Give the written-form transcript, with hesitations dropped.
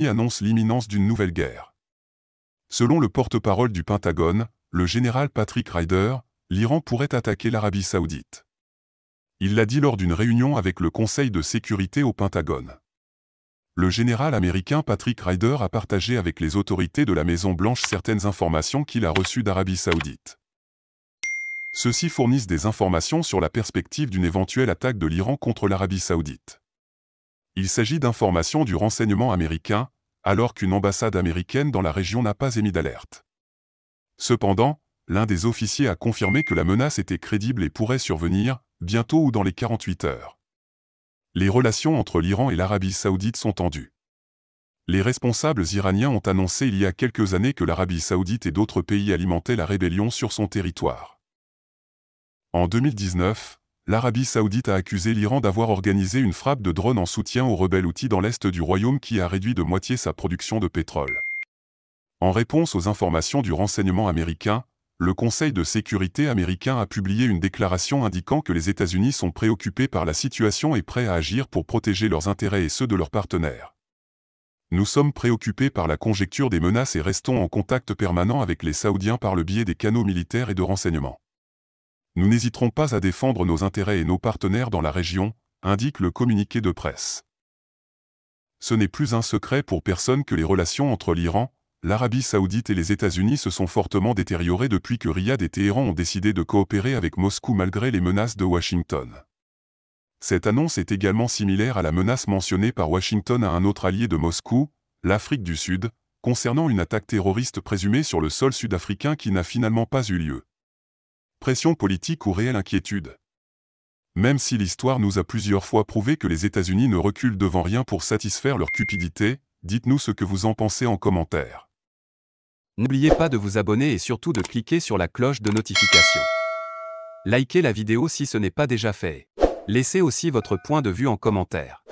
annonce l'imminence d'une nouvelle guerre. Selon le porte-parole du Pentagone, le général Patrick Ryder, l'Iran pourrait attaquer l'Arabie saoudite. Il l'a dit lors d'une réunion avec le Conseil de sécurité au Pentagone. Le général américain Patrick Ryder a partagé avec les autorités de la Maison-Blanche certaines informations qu'il a reçues d'Arabie saoudite. Ceux-ci fournissent des informations sur la perspective d'une éventuelle attaque de l'Iran contre l'Arabie saoudite. Il s'agit d'informations du renseignement américain, alors qu'une ambassade américaine dans la région n'a pas émis d'alerte. Cependant, l'un des officiers a confirmé que la menace était crédible et pourrait survenir, bientôt ou dans les 48 heures. Les relations entre l'Iran et l'Arabie saoudite sont tendues. Les responsables iraniens ont annoncé il y a quelques années que l'Arabie saoudite et d'autres pays alimentaient la rébellion sur son territoire. En 2019, l'Arabie saoudite a accusé l'Iran d'avoir organisé une frappe de drones en soutien aux rebelles houthis dans l'est du royaume qui a réduit de moitié sa production de pétrole. En réponse aux informations du renseignement américain, le Conseil de sécurité américain a publié une déclaration indiquant que les États-Unis sont préoccupés par la situation et prêts à agir pour protéger leurs intérêts et ceux de leurs partenaires. Nous sommes préoccupés par la conjecture des menaces et restons en contact permanent avec les Saoudiens par le biais des canaux militaires et de renseignement. Nous n'hésiterons pas à défendre nos intérêts et nos partenaires dans la région, indique le communiqué de presse. Ce n'est plus un secret pour personne que les relations entre l'Iran, l'Arabie saoudite et les États-Unis se sont fortement détériorées depuis que Riyad et Téhéran ont décidé de coopérer avec Moscou malgré les menaces de Washington. Cette annonce est également similaire à la menace mentionnée par Washington à un autre allié de Moscou, l'Afrique du Sud, concernant une attaque terroriste présumée sur le sol sud-africain qui n'a finalement pas eu lieu. Pression politique ou réelle inquiétude? Même si l'histoire nous a plusieurs fois prouvé que les États-Unis ne reculent devant rien pour satisfaire leur cupidité, dites-nous ce que vous en pensez en commentaire. N'oubliez pas de vous abonner et surtout de cliquer sur la cloche de notification. Likez la vidéo si ce n'est pas déjà fait. Laissez aussi votre point de vue en commentaire.